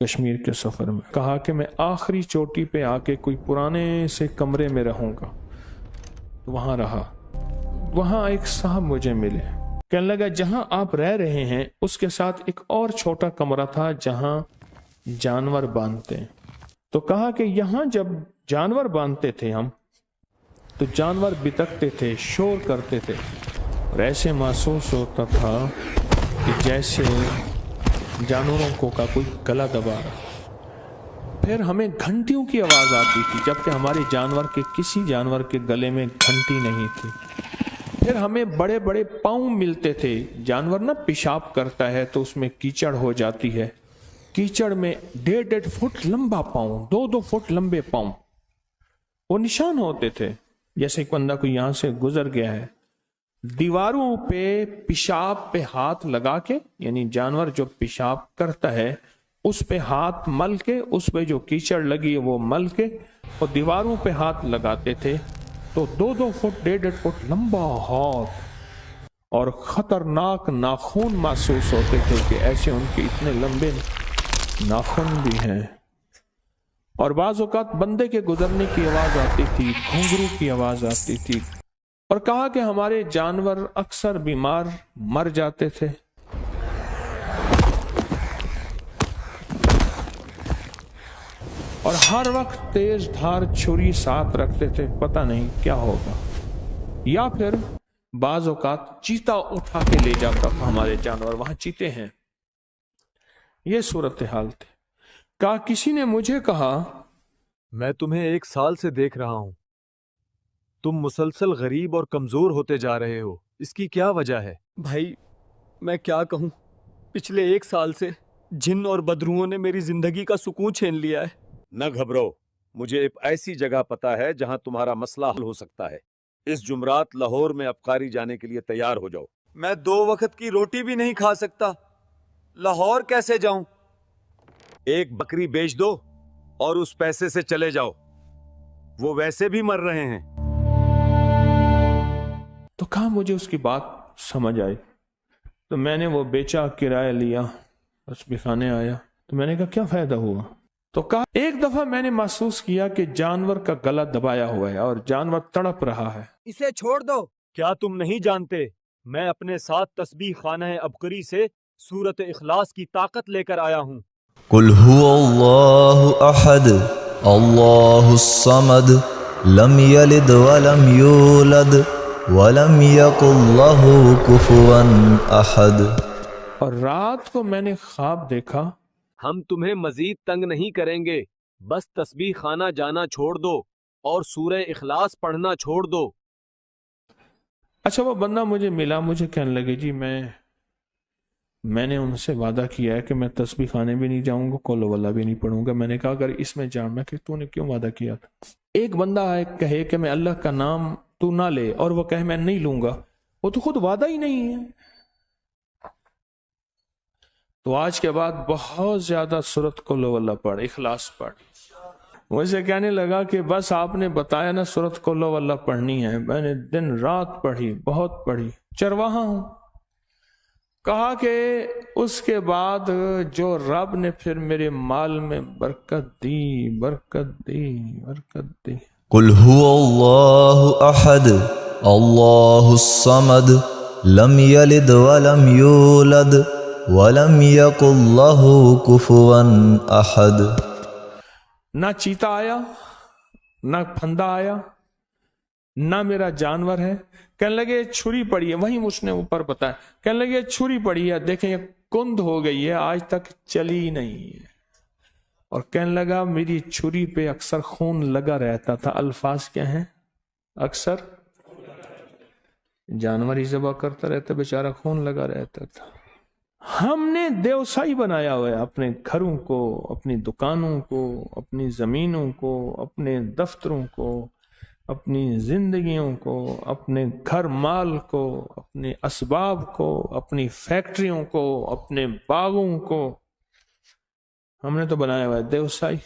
کشمیر کے سفر میں، کہا کہ میں آخری چوٹی پہ آ کے کوئی پرانے سے کمرے میں رہوں گا، تو وہاں رہا۔ وہاں ایک صاحب مجھے ملے، کہنے لگا جہاں آپ رہ رہے ہیں اس کے ساتھ ایک اور چھوٹا کمرہ تھا جہاں جانور باندھتے ہیں، تو کہا کہ یہاں جب جانور باندھتے تھے ہم تو جانور بتکتے تھے، شور کرتے تھے، اور ایسے محسوس ہوتا تھا کہ جیسے جانوروں کو کا کوئی گلا دبا رہا۔ پھر ہمیں گھنٹیوں کی آواز آتی تھی، جبکہ ہمارے جانور کے کسی جانور کے گلے میں گھنٹی نہیں تھی۔ پھر ہمیں بڑے بڑے پاؤں ملتے تھے، جانور نا پیشاب کرتا ہے تو اس میں کیچڑ ہو جاتی ہے، کیچڑ میں 1.5 فٹ لمبا پاؤں، 2 فٹ لمبے پاؤں، وہ نشان ہوتے تھے جیسے ایک بندہ کوئی یہاں سے گزر گیا ہے۔ دیواروں پہ پیشاب پہ ہاتھ لگا کے، یعنی جانور جو پیشاب کرتا ہے اس پہ ہاتھ مل کے، اس پہ جو کیچڑ لگی ہے وہ مل کے، اور دیواروں پہ ہاتھ لگاتے تھے تو 2 فٹ 1.5 فٹ لمبا ہاتھ، اور خطرناک ناخون محسوس ہوتے تھے کہ ایسے ان کے اتنے لمبے ناخن بھی ہیں۔ اور بعض اوقات بندے کے گزرنے کی آواز آتی تھی، گھنگرو کی آواز آتی تھی، اور کہا کہ ہمارے جانور اکثر بیمار مر جاتے تھے۔ اور ہر وقت تیز دھار چھری ساتھ رکھتے تھے، پتہ نہیں کیا ہوگا، یا پھر بعض اوقات چیتا اٹھا کے لے جاتا تھا ہمارے جانور، وہاں چیتے ہیں۔ یہ صورتحال تھی۔ کہا کسی نے مجھے کہا میں تمہیں 1 سال سے دیکھ رہا ہوں، تم مسلسل غریب اور کمزور ہوتے جا رہے ہو، اس کی کیا وجہ ہے؟ بھائی میں کیا کہوں، پچھلے 1 سال سے جن اور بدروحوں نے میری زندگی کا سکون چھین لیا ہے۔ نہ گھبرو، مجھے ایک ایسی جگہ پتا ہے جہاں تمہارا مسئلہ حل ہو سکتا ہے۔ اس جمعرات لاہور میں ابکاری جانے کے لیے تیار ہو جاؤ۔ میں 2 وقت کی روٹی بھی نہیں کھا سکتا، لاہور کیسے جاؤں؟ ایک بکری بیچ دو اور اس پیسے سے چلے جاؤ، وہ ویسے بھی مر رہے ہیں۔ تو کہا مجھے اس کی بات سمجھ آئی، تو میں نے وہ بیچا، کرایہ لیا، بس بکھانے آیا۔ تو میں نے کہا کیا فائدہ ہوا؟ تو کہا ایک دفعہ میں نے محسوس کیا کہ جانور کا گلا دبایا ہوا ہے اور جانور تڑپ رہا ہے۔ اسے چھوڑ دو۔ کیا تم نہیں جانتے میں اپنے ساتھ تسبیح خانہ عبقری سے سورت اخلاص کی طاقت لے کر آیا ہوں؟ قل هو اللہ احد اللہ الصمد لم یلد ولم یولد ولم یکن لہ کفوا احد۔ اور رات کو میں نے خواب دیکھا، ہم تمہیں مزید تنگ نہیں کریں گے، بس تسبیح خانہ جانا چھوڑ دو اور سورہ اخلاص پڑھنا چھوڑ دو۔ اچھا وہ بندہ مجھے ملا، مجھے کہنے لگے جی میں نے ان سے وعدہ کیا ہے کہ میں تسبیح خانے بھی نہیں جاؤں گا، قل واللہ بھی نہیں پڑھوں گا۔ میں نے کہا اگر اس میں جاؤں، میں کہ تو نے کیوں وعدہ کیا تھا؟ ایک بندہ آئے کہے کہ میں اللہ کا نام تو نہ لے، اور وہ کہے میں نہیں لوں گا، وہ تو خود وعدہ ہی نہیں ہے۔ تو آج کے بعد بہت زیادہ سورت قل واللہ پڑھ، اخلاص پڑھ۔ مجھے کہنے لگا کہ بس آپ نے بتایا نا سورت قل واللہ پڑھنی ہے، میں نے دن رات پڑھی، بہت پڑھی، چرواہا ہوں۔ کہا کہ اس کے بعد جو رب نے پھر میرے مال میں برکت دی، برکت دی، برکت دی۔ قل هو اللہ احد اللہ الصمد لم یلد ولم یولد ولم یکن لہ کفوا احد۔ نہ چیتا آیا، نہ پھندا آیا، نہ میرا جانور ہے۔ کہنے لگے چھری پڑی ہے، وہیں اس نے اوپر بتایا، کہنے لگے چھری پڑی ہے، دیکھیں یہ کند ہو گئی ہے، آج تک چلی نہیں ہے۔ اور کہنے لگا میری چھری پہ اکثر خون لگا رہتا تھا۔ الفاظ کیا ہیں؟ اکثر جانور ہی ذبح کرتا رہتا، بیچارہ خون لگا رہتا تھا۔ ہم نے دیوسائی بنایا ہوا ہے اپنے گھروں کو، اپنی دکانوں کو، اپنی زمینوں کو، اپنے دفتروں کو، اپنی زندگیوں کو، اپنے گھر مال کو، اپنے اسباب کو، اپنی فیکٹریوں کو، اپنے باغوں کو، ہم نے تو بنایا ہوا ہے دیوسائی۔